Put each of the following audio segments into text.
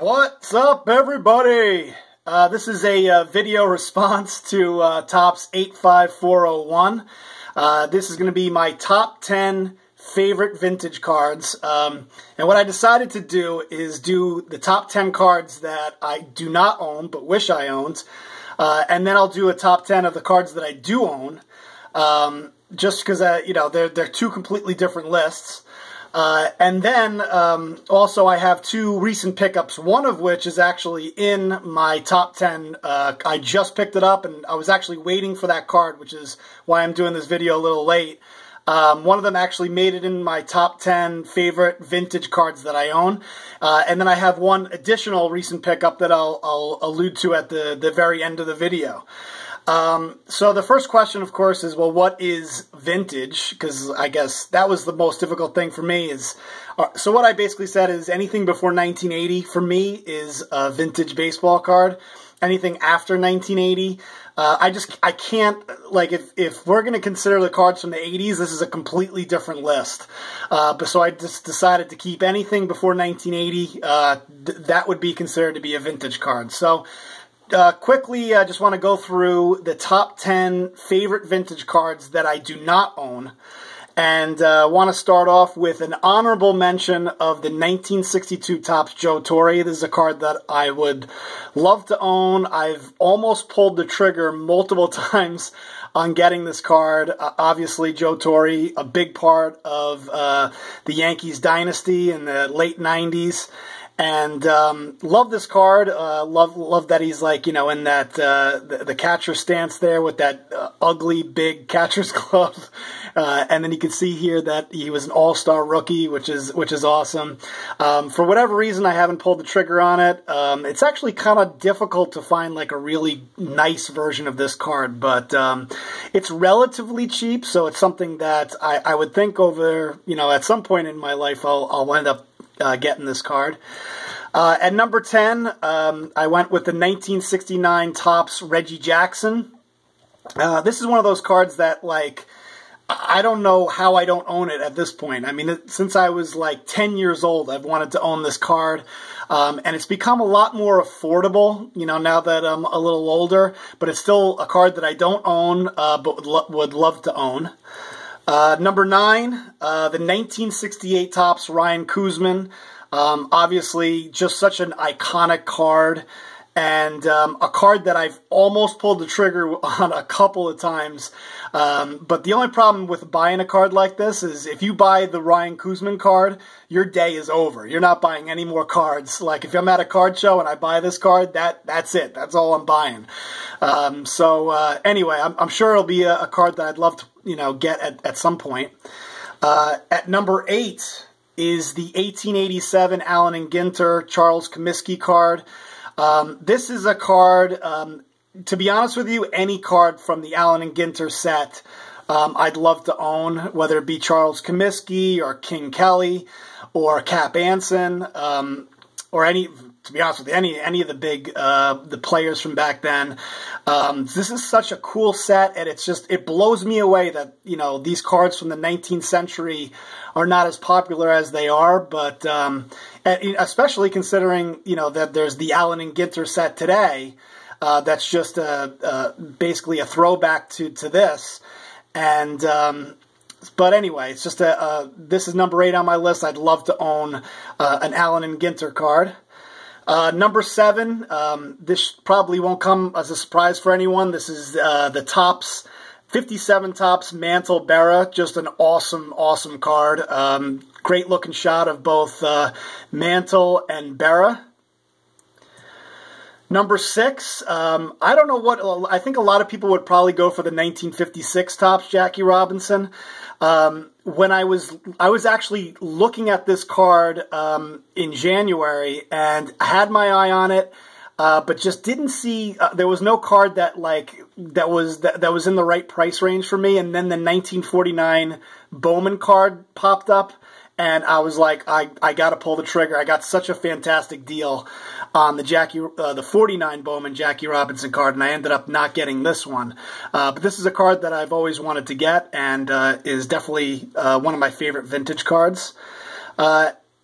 What's up, everybody? This is a video response to Topps25401. This is going to be my top 10 favorite vintage cards. And what I decided to do is do the top 10 cards that I do not own but wish I owned. And then I'll do a top 10 of the cards that I do own. Just because, they're two completely different lists. And then also I have two recent pickups, one of which is actually in my top 10. I just picked it up, and I was actually waiting for that card, which is why I'm doing this video a little late. One of them actually made it in my top 10 favorite vintage cards that I own. And then I have one additional recent pickup that I'll allude to at the very end of the video. So the first question, of course, is, well, what is vintage? Because I guess that was the most difficult thing for me. So what I basically said is anything before 1980 for me is a vintage baseball card. Anything after 1980, I can't, like, if we're going to consider the cards from the 80s, this is a completely different list. So I just decided to keep anything before 1980, that would be considered to be a vintage card. So quickly, I just want to go through the top 10 favorite vintage cards that I do not own. And want to start off with an honorable mention of the 1962 Topps Joe Torre. This is a card that I would love to own. I've almost pulled the trigger multiple times on getting this card. Obviously, Joe Torre, a big part of the Yankees dynasty in the late 90s. And love this card. Love that he's, like, in that the catcher stance there with that ugly big catcher's glove. And then you can see here that he was an all-star rookie, which is awesome. For whatever reason, I haven't pulled the trigger on it. It's actually kind of difficult to find, like, a really nice version of this card, but it's relatively cheap, so it's something that I would think over, at some point in my life I'll end up getting this card. At number 10, I went with the 1969 Topps Reggie Jackson. This is one of those cards that, like, I don't know how I don't own it at this point. I mean, since I was like 10 years old, I've wanted to own this card. And it's become a lot more affordable, now that I'm a little older. But it's still a card that I don't own, but would love to own. Number 9, the 1968 Topps Ryan Koosman. Obviously, just such an iconic card. And a card that I've almost pulled the trigger on a couple of times. But the only problem with buying a card like this is if you buy the Ryan Koosman card, your day is over. You're not buying any more cards. Like, if I'm at a card show and I buy this card, that's it. That's all I'm buying. Anyway, I'm sure it'll be a card that I'd love to, get at some point. At number 8 is the 1887 Allen and Ginter Charles Comiskey card. This is a card, to be honest with you, any card from the Allen and Ginter set I'd love to own, whether it be Charles Comiskey or King Kelly or Cap Anson, or to be honest with you, any of the big the players from back then. This is such a cool set, and it blows me away that these cards from the 19th century are not as popular as they are, but especially considering that there's the Allen and Ginter set today. That's just basically a throwback to this, and but anyway, it's just this is number 8 on my list. I'd love to own an Allen and Ginter card. Number 7, this probably won't come as a surprise for anyone. This is the Topps 57 Topps Mantle Berra. Just an awesome card. Great looking shot of both Mantle and Berra. Number 6, I don't know what, I think a lot of people would probably go for the 1956 Topps Jackie Robinson. When I was actually looking at this card in January, and I had my eye on it, but just didn't see, there was no card that was in the right price range for me. And then the 1949 Bowman card popped up, and I was like, I got to pull the trigger. I got such a fantastic deal on the 49 Bowman Jackie Robinson card, and I ended up not getting this one. But this is a card that I've always wanted to get, and is definitely one of my favorite vintage cards.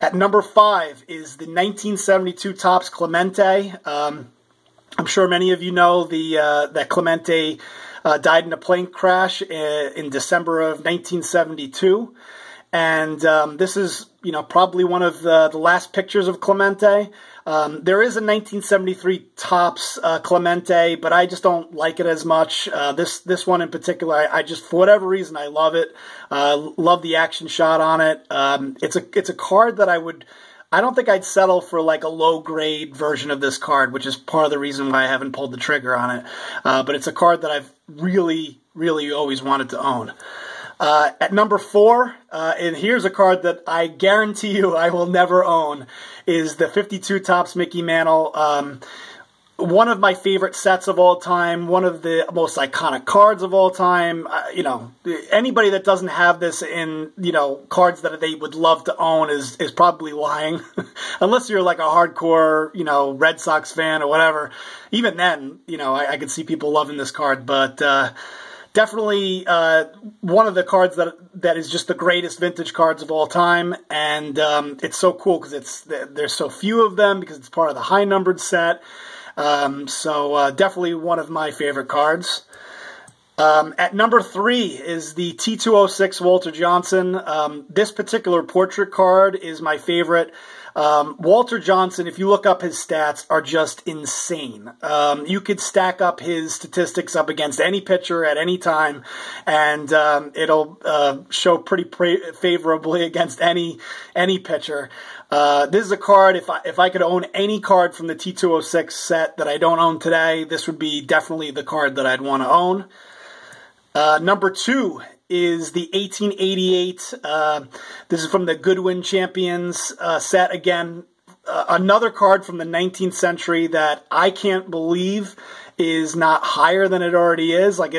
At number 5 is the 1972 Topps Clemente. I'm sure many of you know that Clemente died in a plane crash in December of 1972. And this is, probably one of the last pictures of Clemente. There is a 1973 Topps Clemente, but I just don't like it as much. This one in particular, I just, for whatever reason, I love it. Love the action shot on it. It's a card that I don't think I'd settle for like a low-grade version of this card, which is part of the reason why I haven't pulled the trigger on it. But it's a card that I've really, really always wanted to own. At number 4, and here's a card that I guarantee you I will never own, is the 52 Topps Mickey Mantle. One of my favorite sets of all time, one of the most iconic cards of all time. Anybody that doesn't have this in, cards that they would love to own is probably lying. Unless you're like a hardcore, Red Sox fan or whatever. Even then, I could see people loving this card, but definitely one of the cards that is just the greatest vintage cards of all time, and it's so cool because there's so few of them because it's part of the high numbered set. So definitely one of my favorite cards. At number 3 is the T206 Walter Johnson. This particular portrait card is my favorite. Walter Johnson, if you look up his stats, are just insane. You could stack up his statistics up against any pitcher at any time, and it'll show pretty favorably against any pitcher. This is a card, if I could own any card from the T206 set that I don't own today, this would be definitely the card that I'd want to own. Number 2 is the 1888. This is from the Goodwin Champions set. Again, another card from the 19th century that I can't believe is not higher than it already is. Like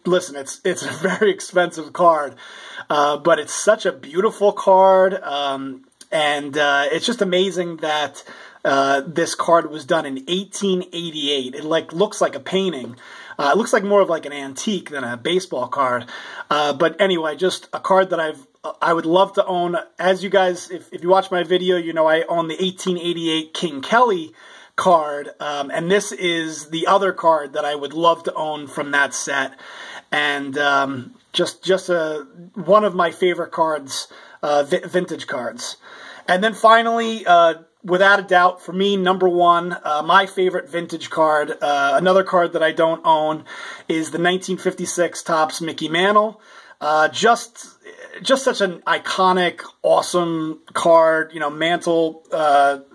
listen, it's a very expensive card, but it's such a beautiful card, and it's just amazing that this card was done in 1888. It looks like a painting. It looks like more of like an antique than a baseball card. But anyway, just a card that I would love to own. As you guys, if you watch my video, I own the 1888 King Kelly card. And this is the other card that I would love to own from that set. And just one of my favorite cards, vintage cards. And then finally, without a doubt, for me, number 1, my favorite vintage card, another card that I don't own, is the 1956 Topps Mickey Mantle. Just such an iconic, awesome card. Mantle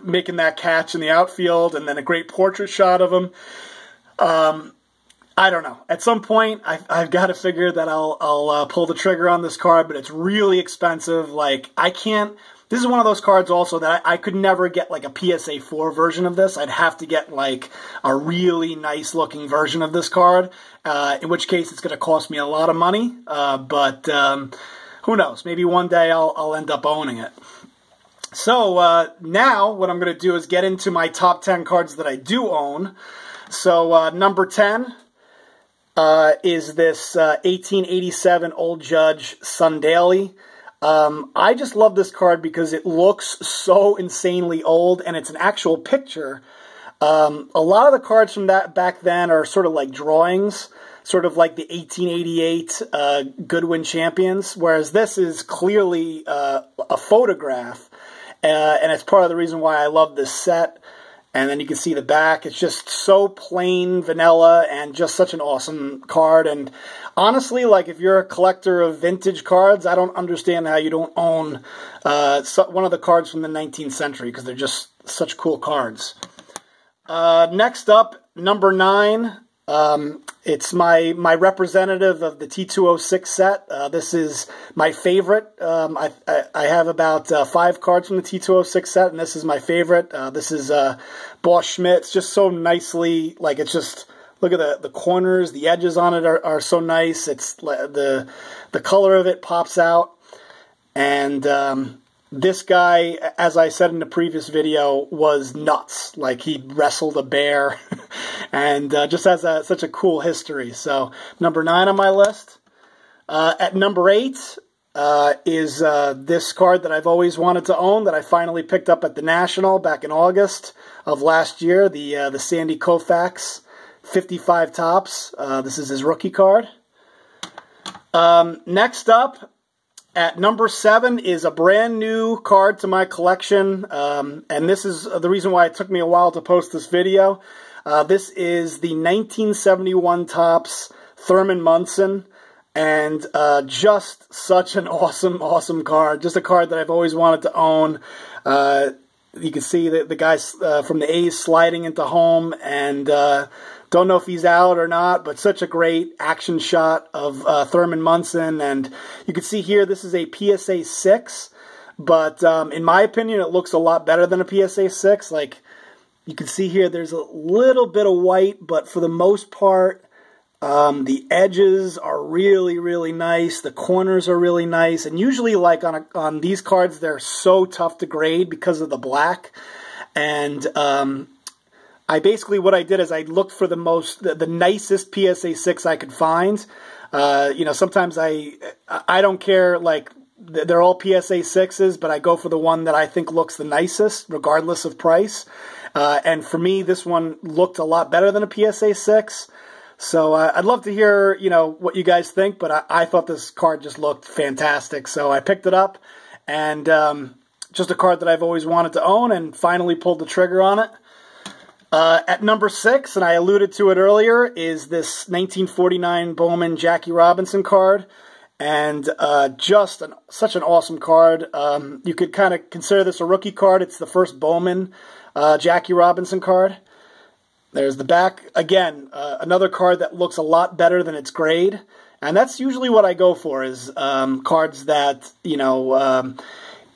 making that catch in the outfield, and then a great portrait shot of him. I don't know. At some point, I've got to figure that I'll pull the trigger on this card, but it's really expensive. I can't. This is one of those cards also that I could never get like a PSA 4 version of this. I'd have to get like a really nice looking version of this card, in which case it's going to cost me a lot of money. But who knows? Maybe one day I'll end up owning it. So now what I'm going to do is get into my top 10 cards that I do own. So number 10 is this 1887 Old Judge Sundaily. I just love this card because it looks so insanely old, and it's an actual picture. A lot of the cards from back then are sort of like drawings, sort of like the 1888 Goodwin Champions, whereas this is clearly a photograph, and it's part of the reason why I love this set. And then you can see the back. It's just so plain vanilla and just such an awesome card. And honestly, if you're a collector of vintage cards, I don't understand how you don't own one of the cards from the 19th century, because they're just such cool cards. Next up, number 9. It's my representative of the T206 set. This is my favorite. I have about 5 cards from the T206 set, and this is my favorite. This is Boss Schmidt. It's just so nicely, it's just, look at the corners, the edges on it are so nice. It's the color of it pops out. And this guy, as I said in the previous video, was nuts. He wrestled a bear and just has such a cool history. So, number 9 on my list. At number 8, is this card that I've always wanted to own that I finally picked up at the National back in August of last year, the Sandy Koufax 55 Topps. This is his rookie card. Next up, at number 7 is a brand new card to my collection, and this is the reason why it took me a while to post this video. This is the 1971 Topps Thurman Munson, and just such an awesome card. Just a card that I've always wanted to own. You can see the guys from the A's sliding into home, and don't know if he's out or not, but such a great action shot of Thurman Munson. And you can see here, this is a PSA 6, but in my opinion, it looks a lot better than a PSA 6. Like, you can see here, there's a little bit of white, but for the most part, the edges are really nice. The corners are really nice. And usually, like on these cards, they're so tough to grade because of the black. And what I did is I looked for the nicest PSA 6 I could find. You know, sometimes I don't care, like, they're all PSA 6s, but I go for the one that I think looks the nicest, regardless of price. And for me, this one looked a lot better than a PSA 6. So I'd love to hear, you know, what you guys think, but I thought this card just looked fantastic. So I picked it up, and just a card that I've always wanted to own, and finally pulled the trigger on it. At number 6, and I alluded to it earlier, is this 1949 Bowman Jackie Robinson card. And such an awesome card. You could kind of consider this a rookie card. It's the first Bowman Jackie Robinson card. There's the back. Again, another card that looks a lot better than its grade. And that's usually what I go for, is cards that, you know,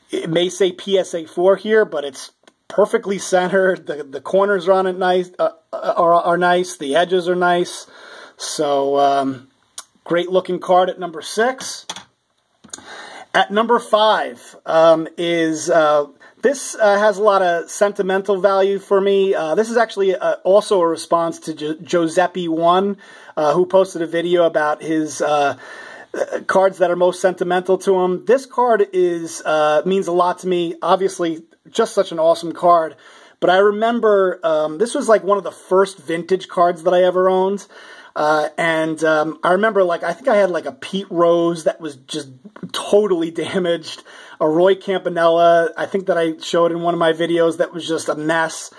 it may say PSA 4 here, but it's perfectly centered. The corners are on it nice, are nice. The edges are nice. So great looking card at number 6. At number 5 is this has a lot of sentimental value for me. This is actually also a response to Joezeppi1, who posted a video about his cards that are most sentimental to him. This card means a lot to me. Obviously, just such an awesome card. But I remember this was like one of the first vintage cards that I ever owned. I remember, like, I think I had like a Pete Rose that was just totally damaged, a Roy Campanella, I think that I showed in one of my videos, that was just a mess.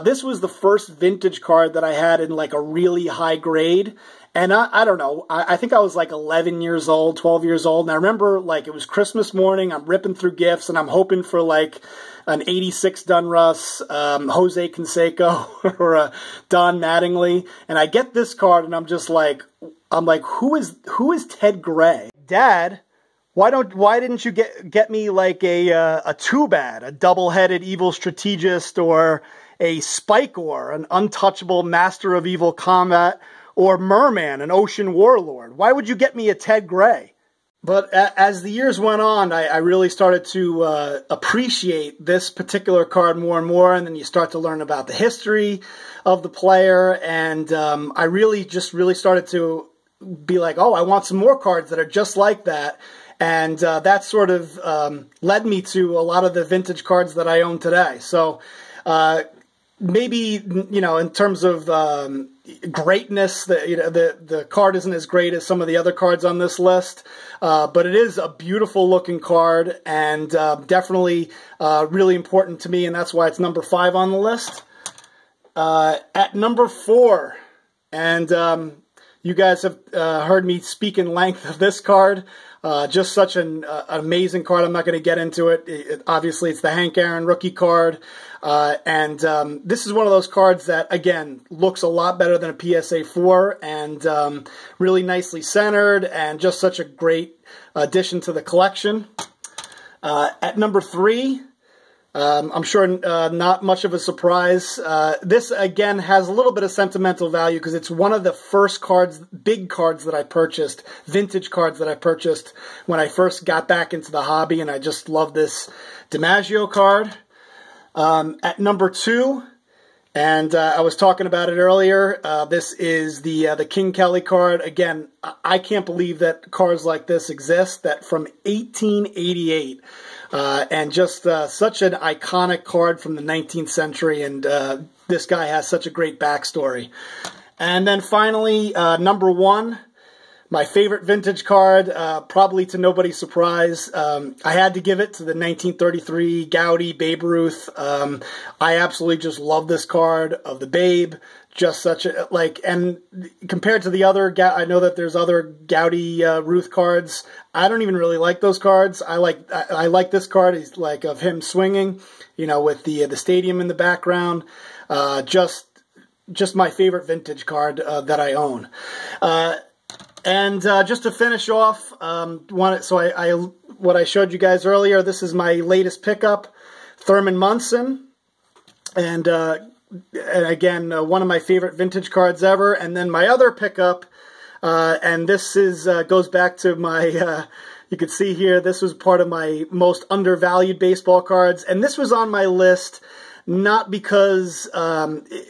This was the first vintage card that I had in like a really high grade. And I don't know, I think I was like 11 years old, 12 years old. And I remember, like, it was Christmas morning, I'm ripping through gifts, and I'm hoping for like an 86 Donruss, Jose Canseco, or a Don Mattingly. And I get this card, and I'm like, who is Ted Gray? Dad, why didn't you get me like a Two-Bad, a double-headed evil strategist, or a Spike-Or, an untouchable master of evil combat, or Merman, an ocean warlord? Why would you get me a Ted Gray? But as the years went on, I really started to appreciate this particular card more and more, and then you start to learn about the history of the player, and I really started to be like, oh, I want some more cards that are just like that, and that sort of led me to a lot of the vintage cards that I own today. So maybe, you know, in terms of greatness, the card isn't as great as some of the other cards on this list, but it is a beautiful looking card, and definitely really important to me, and that's why it's number 5 on the list. At number 4, and you guys have heard me speak in length of this card. Just such an amazing card. I'm not going to get into it. Obviously, it's the Hank Aaron rookie card. And this is one of those cards that, again, looks a lot better than a PSA 4, and really nicely centered, and just such a great addition to the collection. At number 3, I'm sure not much of a surprise. This, again, has a little bit of sentimental value because it's one of the first cards, big cards that I purchased, vintage cards that I purchased when I first got back into the hobby, and I just love this DiMaggio card. At number 2, And I was talking about it earlier. This is the King Kelly card. Again, I can't believe that cards like this exist. That from 1888, and just such an iconic card from the 19th century. And this guy has such a great backstory. And then finally, number one. My favorite vintage card, probably to nobody's surprise, I had to give it to the 1933 Goudy Babe Ruth. I absolutely just love this card of the Babe. Just such a, like, and compared to the other, I know that there's other Goudy Ruth cards. I don't even really like those cards. I like this card. It's like of him swinging, you know, with the stadium in the background. Just my favorite vintage card that I own. And just to finish off, what I showed you guys earlier, this is my latest pickup, Thurman Munson, and again, one of my favorite vintage cards ever. And then my other pickup, and this is goes back to my, you can see here, this was part of my most undervalued baseball cards, and this was on my list. Not because,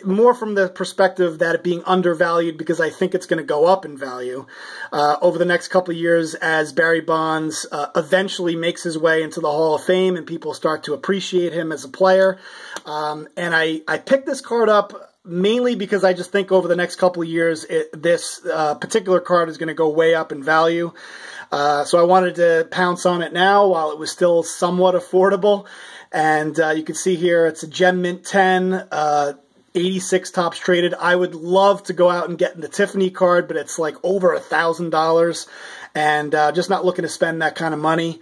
more from the perspective that it being undervalued, because I think it's going to go up in value over the next couple of years as Barry Bonds eventually makes his way into the Hall of Fame and people start to appreciate him as a player. And I picked this card up mainly because I just think over the next couple of years this particular card is going to go way up in value. So I wanted to pounce on it now while it was still somewhat affordable. And you can see here, it's a Gem Mint 10, 86 Topps traded. I would love to go out and get the Tiffany card, but it's like over $1,000. And just not looking to spend that kind of money.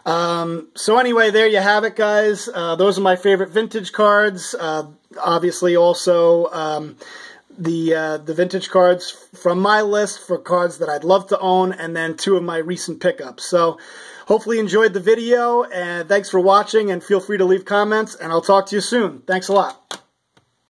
So anyway, there you have it, guys. Those are my favorite vintage cards. Obviously, also the vintage cards from my list for cards that I'd love to own, and then two of my recent pickups. So hopefully you enjoyed the video, and thanks for watching, and feel free to leave comments, and I'll talk to you soon. Thanks a lot.